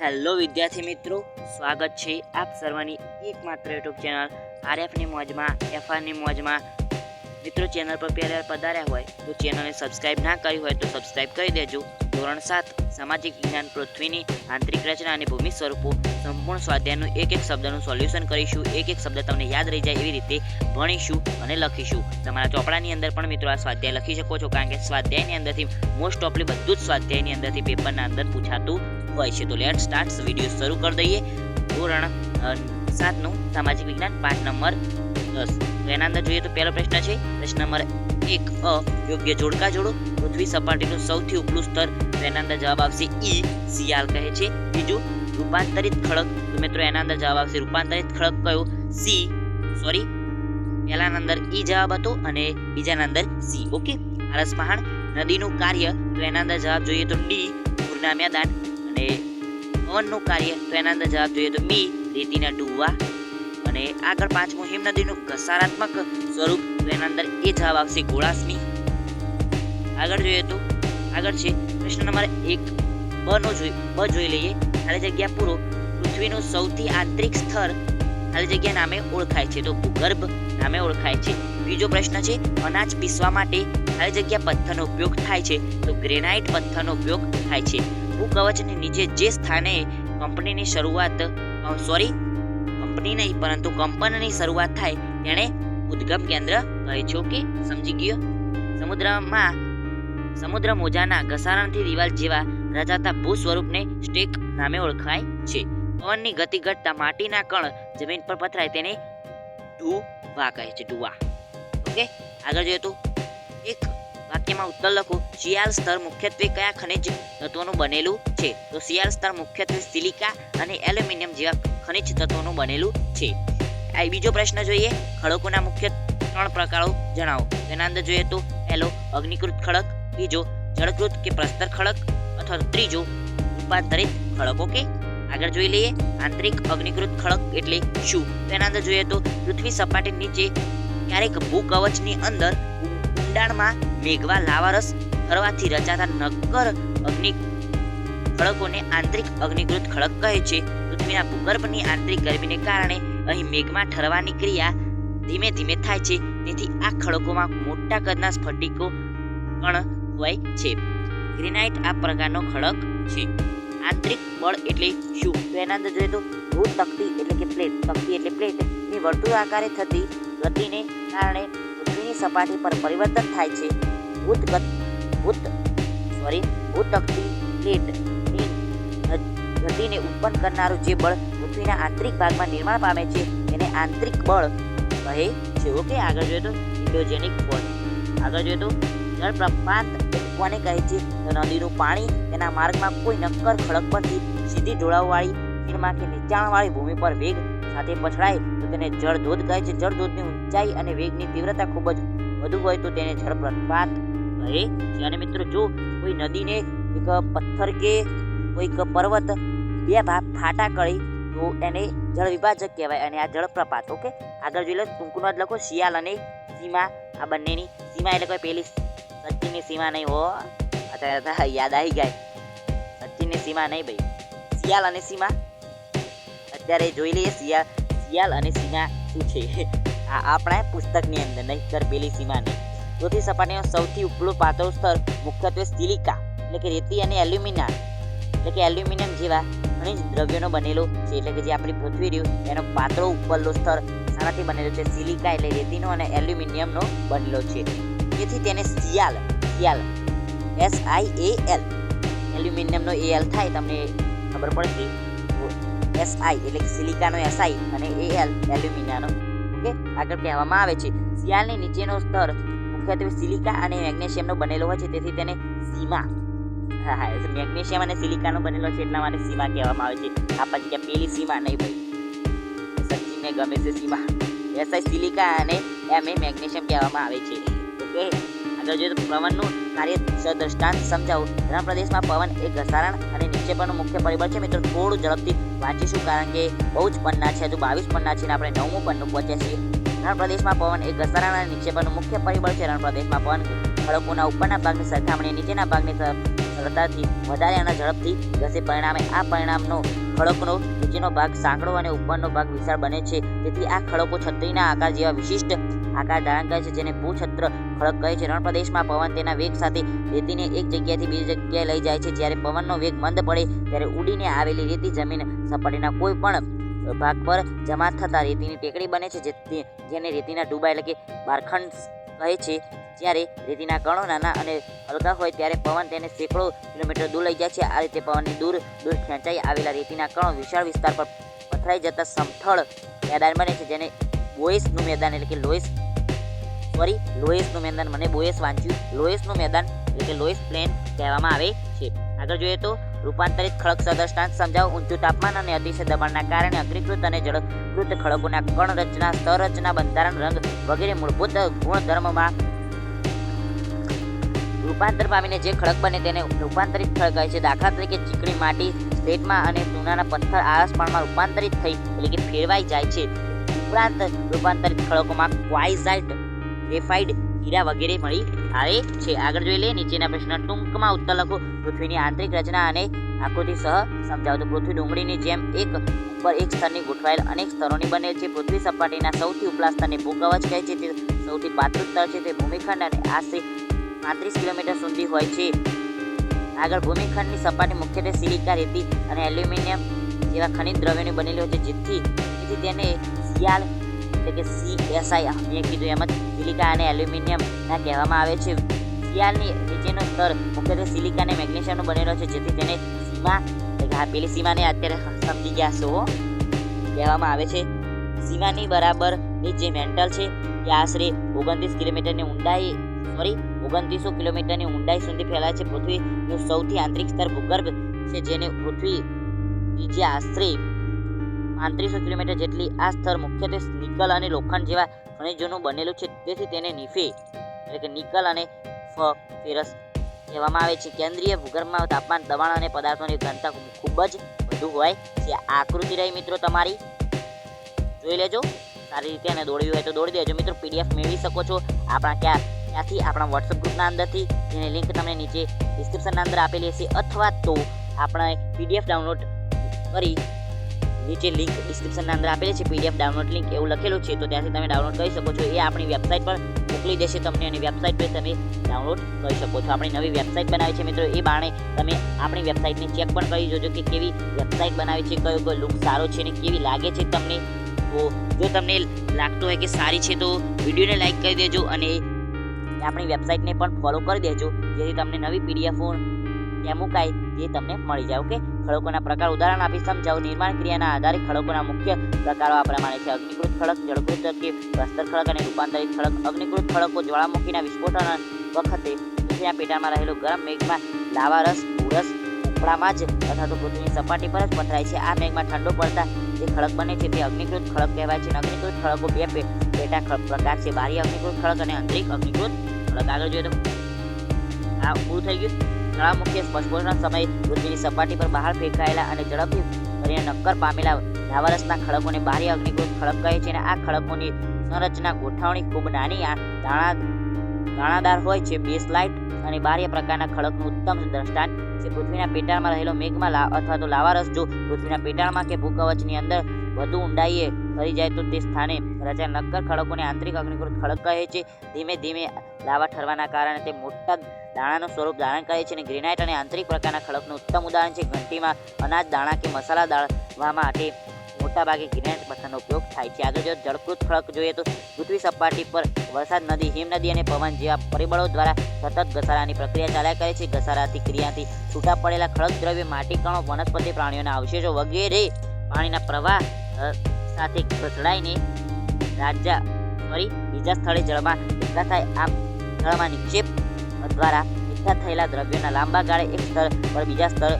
Hello વિદ્યાર્થી મિત્રો, સ્વાગત છે આપ સર્વની એકમાત્ર યુટ્યુબ ચેનલ આરએફની મોજમાં એફઆરની મોજમાં. મિત્રો, ચેનલ પર પહેલા પધાર્યા હોય તો ચેનલને સબસ્ક્રાઇબ ના કરી હોય તો સબસ્ક્રાઇબ કરી દેજો. ધોરણ 7 સામાજિક વિજ્ઞાન પૃથ્વીની આંતરિક રચના અને ભૂમિ સ્વરૂપો સંપૂર્ણ સ્વાધ્યાયનું એક એક શબ્દનું સોલ્યુશન કરીશું. એક એક શબ્દ તમને યાદ રહી જાય એવી રીતે ભણીશું અને લખીશું. તમારા ચોપડાની અંદર પણ મિત્રો આ સ્વાધ્યાય લખી શકો છો, કારણ કે સ્વાધ્યાયની અંદરથી મોસ્ટ ઓફલી બધું જ સ્વાધ્યાયની અંદરથી પેપરના અંદર પૂછાતું હોય છે. તો લેટ સ્ટાર્ટ, વિડીયો શરૂ કરી દઈએ. ધોરણ 7 નું સામાજિક વિજ્ઞાન પાઠ નંબર 10. તો એના અંદર જોઈએ તો પહેલો પ્રશ્ન છે પ્રશ્ન નંબર 1 યોગ્ય જોડકા જોડો. પૃથ્વી સપાટીનું સૌથી ઉપલું સ્તર, તો એના અંદર જવાબ આવશે ઈ, શિયાળ કહે છે. બીજું રૂપાંતરિત ખડક, તો મિત્રો એના અંદર જવાબ આવશે રૂપાંતરિત ખડક કયો? સી. સોરી, પહેલાના અંદર ઈ જવાબ હતો અને બીજાના અંદર સી. ઓકે. આરસપહાણ નદીનું કાર્ય, તો એના અંદર જવાબ જોઈએ તો ડી, પૂરના મેદાન. અને પવનનું કાર્ય, તો એના અંદર જવાબ જોઈએ તો બી, રેતીના ડુવા. અને આગળ પાંચમું હિમનદીનું ઘસારાત્મક સ્વરૂપ, તો એના અંદર એ જવાબ આવશે ગોળાષ્મી. આગળ જોઈએ તો આગળ છે પ્રશ્ન નંબર 1 બ જોઈ લઈએ. ખાલી જગ્યા પૂરો. પૃથ્વીનું સૌથી આંતરિક સ્તર ખાલી જગ્યા નામે ઓળખાય છે, તો ભૂગર્ભ નામે ઓળખાય છે. બીજો પ્રશ્ન છે અનાજ પીસવા માટે ખાલી જગ્યા પથ્થરનો ઉપયોગ થાય છે, તો ગ્રેનાઇટ પથ્થરનો ઉપયોગ થાય છે. ભૂકવચની નીચે જે સ્થાને કંપનીની શરૂઆત થાય તેને ઉદ્ગમ કેન્દ્ર કહે છે. ઓકે, સમજી ગયો. સમુદ્ર મોજાના ઘસારણથી દિવાલ જેવા રચાતા ભૂ સ્વરૂપને સ્ટેક નામે ઓળખાય છે. પવનની ગતિ ઘટતા માટીના કણ જમીન પર પથરાય તેને ડુવા કહે છે, ડુવા. ઓકે, આગળ જોઈએ તો એક વાક્યમાં ઉત્તર લખો. શિયાળ સ્તર મુખ્યત્વે કયા ખનિજ તત્વોનું બનેલું છે? તો શિયાળ સ્તર મુખ્યત્વે સિલિકા અને એલ્યુમિનિયમ જેવા ખનિજ તત્વોનું બનેલું છે. આ બીજો પ્રશ્ન જોઈએ. ખડકોના મુખ્ય 3 પ્રકારો જણાવો. તેના અંદર જોઈએ તો પહેલો અગ્નિકૃત ખડક, બીજો જળકૃત કે પ્રસ્તર ખડક, અથવા ત્રીજો રૂપાંતરિત ખડક. ઓકે, આગળ જોઈ લઈએ. આંતરિક અગ્નિકૃત ખડક એટલે શું? તેના અંદર જોઈએ તો પૃથ્વી સપાટી નીચે ક્યારેક ભૂકવચની અંદર ઊંડાણમાં મેઘવા લાવારસ ઠરવાથી રચાતા નક્કર અગ્નિ ખડકોને આંતરિક અગ્નિકૃત ખડક કહે છે. પૃથ્વીના ભૂગર્ભની આંતરિક ગરમીને કારણે અહીં મેઘમાં ઠરવાની ક્રિયા ધીમે ધીમે થાય છે, તેથી આ ખડકોમાં મોટા કદના સ્ફટિકો પણ હોય છે. ગ્રેનાઇટ આ પ્રકારનો ખડક છે. આંતરિક બળ એટલે શું? તો એના અંદર જોઈએ તો ભૂ તકતી એટલે કે પ્લેટ, તકતી એટલે પ્લેટ ની વર્તુળ આકારે થતી ગતિને કારણે પૃથ્વીની સપાટી પર પરિવર્તન થાય છે. ભૂતકતી પ્લેટની ગતિને ઉત્પન્ન કરનારું જે બળ પૃથ્વીના આંતરિક ભાગમાં નિર્માણ પામે છે તેને આંતરિક બળ કહે છે. ઓકે, આગળ જોઈએ તો ઇન્ડોજેનિક ફોર્સ. આગળ જોઈએ તો જળપ્રપાત કોને કહે છે? તો નદીનું પાણી તેના માર્ગમાં કોઈ નક્કર ખડક પરથી સીધી ઢોળાવવાળી ખીણમાં કે નીચાણવાળી ભૂમિ પર વેગ સાથે પછડાય તો તેને જળધોધ કહે છે. જળધોધની ઊંચાઈ અને વેગની તીવ્રતા ખૂબ જ વધુ હોય તો તેને જળપ્રપાત કહે છે. અને મિત્રો, જો કોઈ નદીને એક પથ્થર કે કોઈક પર્વત બે ભાગ ફાટા કરી તો એને જળ વિભાજક કહેવાય અને આ જળપ્રપાત. ઓકે, આગળ જોઈ લો. ટૂંકું જ લખો. શિયાળ અને સીમા, આ બંનેની સીમા એટલે કોઈ પેલી સચિનની સીમા નહીં હો. અત્યારે યાદ આવી ગઈ, સચિનની સીમા નહીં ભાઈ, શિયાળ અને સીમા. અત્યારે જોઈ લઈએ શિયાળ અને સીમા શું છે આ આપણા પુસ્તકની અંદર, નહીં પેલી સીમા નહીં. પૃથ્વી સપાટીનો સૌથી ઉપલું પાતળું સ્તર મુખ્યત્વે સિલિકા એટલે કે રેતી અને એલ્યુમિનિયમ જેવા ખનિજ દ્રવ્યોનો બનેલો છે. એટલે કે જે આપણી પૃથ્વી રહ્યું એનો પાતળો ઉપરનો સ્તર શાનાથી બનેલો છે? સિલિકા એટલે રેતીનો અને એલ્યુમિનિયમનો બનેલો છે. તેથી તેને શિયાળ SIAL, એલ્યુમિનિયમનો AL થાય, તમને ખબર પડશે. SI એટલે સિલિકાનો SI અને AL એલ્યુમિનિયમનો. ઓકે, આગળ કહેવામાં આવે છે શિયાળની નીચેનો સ્તર મુખ્યત્વે સિલિકા અને મેગ્નેશિયમનો બનેલો હોય છે, તેથી તેને સીમા. મેગ્નેશિયમ અને સિલિકાનો બનેલો છે એટલા માટે સીમા કહેવામાં આવે છે. આ પછી પેલી સીમા નહીં ભાઈ, સચિનને ગમે છે સીમા. SI સિલિકા અને MA મેગ્નેશિયમ કહેવામાં આવે છે. ઓકે, આગળ જોઈએ તો પવનનું કાર્ય દ્રષ્ટાંત સમજાવો. રણ પ્રદેશમાં પવન એ ઘસારણ અને નિક્ષેપણનું મુખ્ય પરિબળ છે. મિત્રો, થોડું ઝડપથી વાંચીશું કારણ કે બહુ જ પન્ના છે, હજુ 22 પન્ના છે અને આપણે 9મું પન્નું પહોંચ્યા છીએ. રણ પ્રદેશમાં પવન એ ઘસારણ અને નિક્ષેપણનું મુખ્ય પરિબળ છે. રણ પ્રદેશમાં પવન ખડકોના ઉપરના ભાગની સરખામણીએ નીચેના ભાગની તરફ પડતાથી વધારે અને ઝડપથી ઘસે. પરિણામે આ પરિણામનો ખડકનો નીચેનો ભાગ સાંકડો અને ઉપરનો ભાગ વિશાળ બને છે. તેથી આ ખડકો છત્રીના આકાર જેવા વિશિષ્ટ આકાર ધારણ કરે છે, જેને ભૂછત્ર ખડક કહે છે. રણ પ્રદેશમાં પવન તેના વેગ સાથે રેતીને એક જગ્યાએથી બીજી જગ્યાએ લઈ જાય છે. જ્યારે પવનનો વેગ મંદ પડે ત્યારે ઉડીને આવેલી રેતી જમીન સપાટીના કોઈ પણ ભાગ પર જમા થતા રેતીની ટેકરી બને છે, જેને રેતીના ડૂબા એટલે કે બારખંડ કહે છે. જ્યારે રેતીના કણો નાના અને હલકા હોય ત્યારે પવન તેને સેંકડો કિલોમીટર દૂર લઈ જાય છે. આ રીતે પવનની દૂર ખેંચાઈ આવેલા રેતીના કણો વિશાળ વિસ્તાર પર પથરાઈ જતા સમથળ મેદાન બને છે, જેને બોએસનું મેદાન એટલે કે લોએસનું મેદાન, મને બોએસ વાંચ્યું, લોએસનું મેદાન એટલે કે લોએસ પ્લેન કહેવામાં આવે છે. આગળ જોઈએ તો રૂપાંતરિત ખડક સદૃષ્ટાંત સમજાવો. ઊંચું તાપમાન અને અતિશય દબાણના કારણે અગ્નિકૃત અને જળકૃત ખડકોના કણ રચના, સ્તર રચના, બંધારણ, રંગ વગેરે મૂળભૂત ગુણધર્મમાં રૂપાંતર પામીને જે ખડક બને તેને રૂપાંતરિત ખડક કહે છે. દાખલા તરીકે ચીકણી માટી સ્લેટમાં અને ચૂનાના પથ્થર આરસ પાણીમાં રૂપાંતરિત થઈ એટલે કે ફેરવાઈ જાય છે. ઉપરાંત રૂપાંતરિત ખડકોમાં ક્વાઇઝાઇટ, ગ્રેફાઇટ, હીરા વગેરે મળી આવે છે. આગળ જોઈ લે નીચેના પ્રશ્ન ટૂંકમાં ઉત્તર લખો. પૃથ્વીની આંતરિક રચના અને આકૃતિ સહ સમજાવો. તો પૃથ્વી ડુંગળીની જેમ એક ઉપર એક સ્તરની ગોઠવાયેલ અનેક સ્તરોની બને છે. પૃથ્વી સપાટીના સૌથી ઉપલા સ્તરને ભૂકવચ કહે છે. તે સૌથી પાતળું સ્તર છે. તે ભૂમિખંડ અને આશરે 35 કિલોમીટર સુધી હોય છે. આગળ ભૂમિખંડની સપાટી મુખ્યત્વે સિલિકા, રેતી અને એલ્યુમિનિયમ જેવા ખનિજ દ્રવ્યોની બનેલી હોય છે, જેથી તેને સિયાલ એટલે કે CSI મેં કીધું એમ જ સિલિકા અને એલ્યુમિનિયમ ના કહેવામાં આવે છે. સિયાલની નીચેનો સ્તર મુખ્યત્વે સિલિકા અને મેગ્નેશિયમનો બનેલો છે, જેથી તેને સીમા એટલે કે પેલી સીમાને અત્યારે સમજી ગયા છો કહેવામાં આવે છે. સીમાની બરાબરની જે મેન્ટલ છે એ આશરે 29 કિલોમીટરની ઊંડાઈ 2900 કિલોમીટરની ઊંડાઈ સુધી ફેલાય છે. પૃથ્વીનું સૌથી આંતરિક સ્તર ભૂગર્ભ છે, જેને પૃથ્વી જે આશરે 3500 કિલોમીટર જેટલી. આ સ્તર મુખ્યત્વે નિકલ અને લોખંડ જેવા ખનિજોનું બનેલું છે, તેથી તેને નિફે એટલે કે નિકલ અને ફેરસ કહેવામાં આવે છે. કેન્દ્રીય ભૂગર્ભમાં તાપમાન, દબાણ અને પદાર્થોની ઘનતા ખૂબ જ વધુ હોય છે. આ આકૃતિ રહી મિત્રો, તમારી જોઈ લેજો સારી રીતે, અને દોડવી હોય તો દોડી દેજો મિત્રો. PDF મેળવી શકો છો ત્યાંથી આપણા વોટ્સઅપ ગ્રુપના અંદરથી, જેની લિંક તમને નીચે ડિસ્ક્રિપ્શનના અંદર આપેલી હશે, અથવા તો આપણે PDF ડાઉનલોડ કરી નીચે લિંક ડિસ્ક્રિપ્શનના અંદર આપેલી છે, PDF ડાઉનલોડ લિંક એવું લખેલું છે, તો ત્યાંથી તમે ડાઉનલોડ કરી શકો છો. એ આપણી વેબસાઇટ પર મોકલી દેશે તમને, અને વેબસાઇટ પર તમે ડાઉનલોડ કરી શકો છો. આપણી નવી વેબસાઇટ બનાવી છે મિત્રો, એ બાણે તમે આપણી વેબસાઇટને ચેક પણ કરી જોજો કે કેવી વેબસાઇટ બનાવી છે, કયો લુક સારો છે અને કેવી લાગે છે તમને. તો જો તમને લાગતું હોય કે સારી છે તો વિડીયોને લાઈક કરી દેજો, અને આપણી વેબસાઇટને પણ ફોલો કરી દેજો, જેથી તમને નવી PDF ત્યાં મુકાય જે તમને મળી જાય. ઓકે, ખડકોના પ્રકાર ઉદાહરણ આપી સમજાવો. નિર્માણ ક્રિયાના આધારે ખડકોના મુખ્ય પ્રકારો આ પ્રમાણે છે: અગ્નિકૃત ખડક, જળકૃત કે પ્રસ્તર ખડક અને રૂપાંતરિત ખડક. અગ્નિકૃત ખડકો જ્વાળામુખીના વિસ્ફોટન વખતે પૃથ્વીના પેટાળમાં રહેલો ગરમ મેઘમાં લાવા રસ, ભૂરસ ઉપડામાં જ અથવા તો પૃથ્વીની સપાટી પર જ પથરાય છે. આ મેઘમાં ઠંડો પડતા જે ખડક બને છે તે અગ્નિકૃત ખડક કહેવાય છે. અગ્નિકૃત ખડકો બે પેટા પ્રકાર છે: બાહ્ય અગ્નિકૃત ખડક અને આંતરિક અગ્નિકૃત ખડક. આગળ જોઈએ તો આ પૂરું થઈ ગયું. જ્વાળામુખી સ્ફોટના સમયે પૃથ્વીની સપાટી પર બહાર ફેંકાયેલા અને ઝડપથી કરીને નક્કર પામેલા લાવારસના ખડકોને બાહ્ય અગ્નિકૃત ખડક કહે છે. અને આ ખડકોની સંરચના ગોઠવણી ખૂબ નાની દાણાદાર હોય છે. બેસલાઇટ અને બાહ્ય પ્રકારના ખડકનું ઉત્તમ દ્રષ્ટાંત છે. પૃથ્વીના પેટાળમાં રહેલો મેઘમાં અથવા તો લાવારસ જો પૃથ્વીના પેટાળમાં કે ભૂકવચની અંદર વધુ ઊંડાઈએ થઈ જાય તો તે સ્થાને રચાયેલ નક્કર ખડકોને આંતરિક અગ્નિકૃત ખડક કહે છે. ધીમે ધીમે લાવા ઠરવાના કારણે તે મોટા દાણાનું સ્વરૂપ ધારણ કરે છે. અને ગ્રેનાઇટ અને આંતરિક પ્રકારના ખડકનું ઉત્તમ ઉદાહરણ છે. ઘંટીમાં અનાજ, દાણા કે મસાલા દાળવા માટે મોટાભાગે ગ્રેનાઇટ પથ્થરનો ઉપયોગ થાય છે. આગળ જો જળકૃત ખડક જોઈએ તો પૃથ્વી સપાટી પર વરસાદ, નદી, હિમનદી અને પવન જેવા પરિબળો દ્વારા સતત ઘસારાની પ્રક્રિયા ચાલ્યા કરે છે. ઘસારાથી ક્રિયાથી છૂટા પડેલા ખડક દ્રવ્ય, માટી કણો, વનસ્પતિ પ્રાણીઓના અવશેષો વગેરે પાણીના પ્રવાહ સાથે ઘસડાઈને બીજા સ્થળે જળમાં એકઠા થાય. આમ જળમાં નિક્ષેપ દ્વારા એકઠા થયેલા દ્રવ્યોના લાંબા ગાળે એક સ્તર પર બીજા સ્તર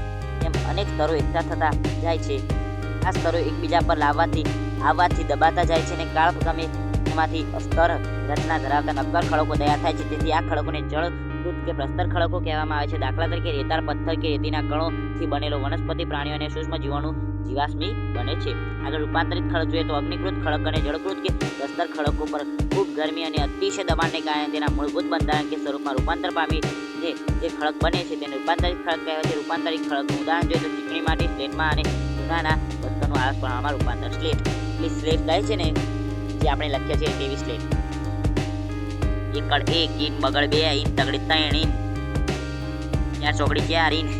એમ અનેક સ્તરો એકઠા થતા જાય છે. આ સ્તરો એકબીજા પર આવવાથી દબાતા જાય છે, અને કાળક્રમે તેમાંથી સ્તર રચના ધરાવતા નક્કર ખડકો તૈયાર થાય છે. તેથી આ ખડકોને જળ અનધિકૃત કે પ્રસ્તર ખડકો કહેવામાં આવે છે. દાખલા તરીકે રેતાળ પથ્થર કે રેતીના કણોથી બનેલો વનસ્પતિ, પ્રાણીઓ અને સૂક્ષ્મ જીવાણુ જીવાશ્મી બને છે. આગળ રૂપાંતરિત ખડક જોઈએ તો અગ્નિકૃત ખડક અને જળકૃત કે પ્રસ્તર ખડકો પર ખૂબ ગરમી અને અતિશય દબાણને કારણે તેના મૂળભૂત બંધારણ કે સ્વરૂપમાં રૂપાંતર પામી જે ખડક બને છે તેને રૂપાંતરિત ખડક કહેવાય છે. રૂપાંતરિત ખડકનું ઉદાહરણ જોઈએ તો ચીકણી માટી, સ્લેટમાં અને ચૂનાના પથ્થરનું આળસ પ્રમાણમાં રૂપાંતર. સ્લેટ કહે છે ને જે આપણે લખીએ છીએ તેવી સ્લેટ. એકડ 1 ઇંચ, બગડ 2 ઇંચ, તગડી 3 ઇંચ, 4 ચોકડી 4 ઇંચ.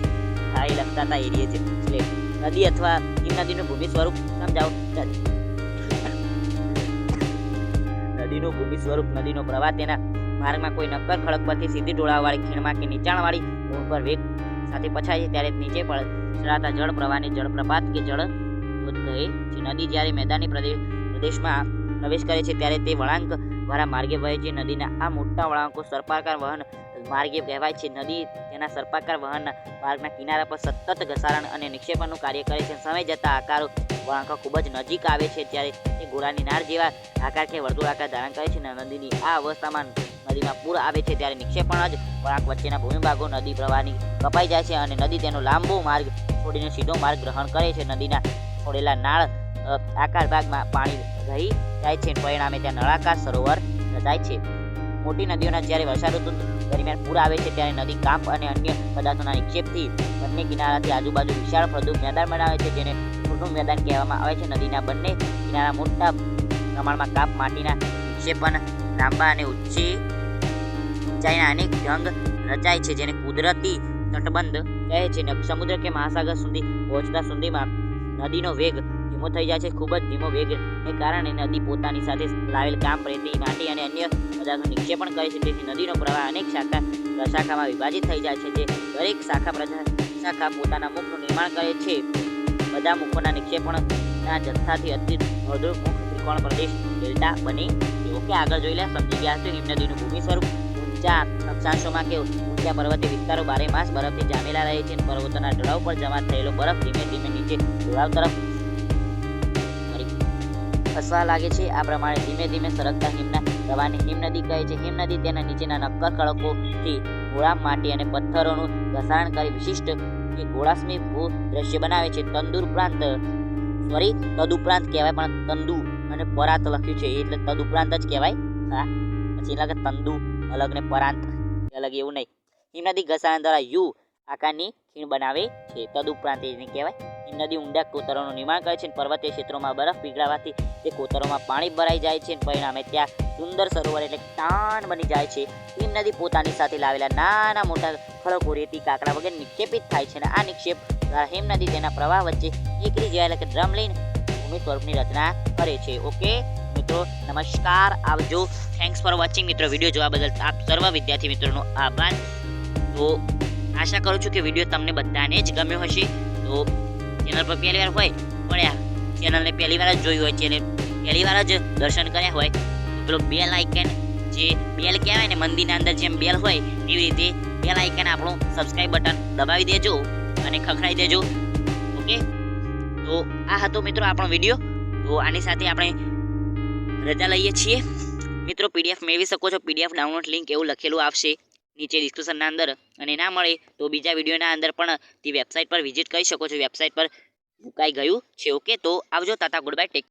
હા, એ લખતા હતા એરિયે છે સ્લેટ. નદી અથવા હિમનદીનું ભૂમિ સ્વરૂપ સમજાવો. નદીનું ભૂમિ સ્વરૂપ નદીનો પ્રવાહ તેના માર્ગમાં કોઈ નક્કર ખડક પરથી સીધી ઢોળાવવાળી ખીણમાં કે નીચાણવાળી ભૂમિ પર વેગ સાથે પછાય છે ત્યારે નીચે ચડાતા જળ પ્રવાહને જળપ્રપાત કે જળ ધોધ કહે છે. નદી જ્યારે મેદાની પ્રદેશમાં પ્રવેશ કરે છે ત્યારે તે વળાંક વાળા માર્ગે વહે છે. નદીના આ મોટા વળાંકો સર્પાકાર વહન માર્ગે કહેવાય છે. નદી તેના સર્પાકાર વહન માર્ગના કિનારા પર સતત ઘસારણ અને નિક્ષેપણનું કાર્ય કરે છે. સમય જતા આકારો વળાંકો ખૂબ જ નજીક આવે છે ત્યારે તે ગોળાની નાળ જેવા આકાર કે વર્તુળાકાર ધારણ કરે છે. નદીની આ અવસ્થામાં નદીમાં પૂર આવે છે ત્યારે નિક્ષેપણ જ વળાંક વચ્ચેના ભૂમિભાગો નદી પ્રવાહની કપાઈ જાય છે અને નદી તેનો લાંબો માર્ગ છોડીને સીધો માર્ગ ગ્રહણ કરે છે. નદીના છોડેલા નાળ આકાર ભાગમાં પાણી રહી જાય છે. પરિણામે ત્યાં નળાકાર સરોવર રચાય છે. મોટી નદીઓના જ્યારે વર્ષા ઋતુ દરમિયાન પૂર આવે છે ત્યારે નદી કાંપ અને અન્ય પદાર્થોના નિક્ષેપથી બંને કિનારાથી આજુબાજુ વિશાળ ફળદ્રુપ મેદાન બનાવે છે જેને પૂરનું મેદાન કહેવામાં આવે છે. નદીના બંને કિનારા મોટા પ્રમાણમાં કાપ, માટીના નિક્ષેપણ, લાંબા અને ઊંચાઈના અનેક ઢંગ રચાય છે જેને કુદરતી તટબંધ કહે છે. સમુદ્ર કે મહાસાગર સુધી પહોંચતા સુધીમાં નદીનો વેગ ધીમો થઈ જાય છે. ખૂબ જ ધીમો વેગને કારણે નદી પોતાની સાથે લાવેલ કાંપ, રેતી, માટી અને અન્ય પદાર્થો નિક્ષેપણ કરે છે. તેથી નદીનો પ્રવાહ અનેક પ્રશાખામાં વિભાજિત થઈ જાય છે જે દરેક પ્રશાખા પોતાના મુખનું નિર્માણ કરે છે. બધા મુખોના નિક્ષેપણના જથ્થાથી અતિ ફળદ્રુપ મુખ ત્રિકોણ પ્રદેશ ડેલ્ટા બને છે. ઓકે, આગળ જોઈ લે. સમજી ગયા છો હિમનદીનું ભૂમિ સ્વરૂપ. ઊંચા અક્ષાંશોમાં કે ઊંચા પર્વતીય વિસ્તારો બારે માસ બરફથી જામેલા રહે છે. પર્વતોના ઢળાવ પર જમા થયેલો બરફ ધીમે ધીમે નીચે ઢોળાવ તરફ ખસવા લાગે છે. આ પ્રમાણે ધીમે ધીમે સરકતા હિમના પ્રવાહને હિમનદી કહે છે. હિમનદી તેના નીચેના નક્કર ખડકોથી ગોળા, માટી અને પથ્થરોનું ઘસારણ કરી વિશિષ્ટ કે ગોળાશ્મી ભૂ દ્રશ્ય બનાવે છે. તદુપરાંત કહેવાય પણ તંદુ અને પરાંત લખ્યું છે એટલે તદુપરાંત જ કહેવાય. હા, પછી લાગે તંદુ અલગ ને પરાંત અલગ એવું નહીં. હિમનદી ઘસારણ દ્વારા યુ આકારની ખીણ બનાવે છે. તદુપરાંત એને કહેવાય. હિમનદી ઊંડા કોતરોનું નિર્માણ કરે છે. પર્વતીય ક્ષેત્રોમાં બરફ પીગળાવાથી તે કોતરોમાં પાણી ભરાઈ જાય છે. પરિણામે ત્યાં સુંદર સરોવર એટલે ટાણ બની જાય છે. હિમનદી પોતાની સાથે લાવેલા નાના મોટા ખડકો, રેતી, કાંકરા વગેરે નિક્ષેપિત થાય છે અને આ નિક્ષેપ દ્વારા હિમનદી તેના પ્રવાહ વચ્ચે એકરી જાય એટલે કે ડ્રમ લઈને ભૂમિ સ્વરૂપની રચના કરે છે. ઓકે મિત્રો, નમસ્કાર, આવજો. Thanks for watching. મિત્રો, વિડીયો જોવા બદલ આપ સર્વ વિદ્યાર્થી મિત્રોનો આભાર. તો આશા કરું છું કે વિડીયો તમને બધાને જ ગમ્યો હશે. તો ચેનલ પર પહેલી વાર હોય પણ ચેનલને પહેલી વાર જ જોયું હોય, ચેનલ પહેલી વાર જ દર્શન કર્યા હોય તો પેલો બેલ આઇકન, જે બેલ કહેવાય ને મંદિરના અંદર જેમ બેલ હોય એવી રીતે બેલ આઇકન આપણું સબસ્ક્રાઇબ બટન દબાવી દેજો અને ખખડાવી દેજો. ઓકે, તો આ હતો મિત્રો આપણો વિડીયો. તો આની સાથે આપણે રજા લઈએ છીએ. મિત્રો, પીડીએફ મેળવી શકો છો. પીડીએફ ડાઉનલોડ લિંક એવું લખેલું આવશે નીચે ડિસ્ક્રિપ્શનના અંદર, અને ના મળે તો બીજા વિડીયોના અંદર પણ તે વેબસાઇટ પર વિઝિટ કરી શકો છો. વેબસાઇટ પર મુકાઈ ગયું છે. ઓકે, તો આવજો. તાતા, ગુડ બાય, ટેક.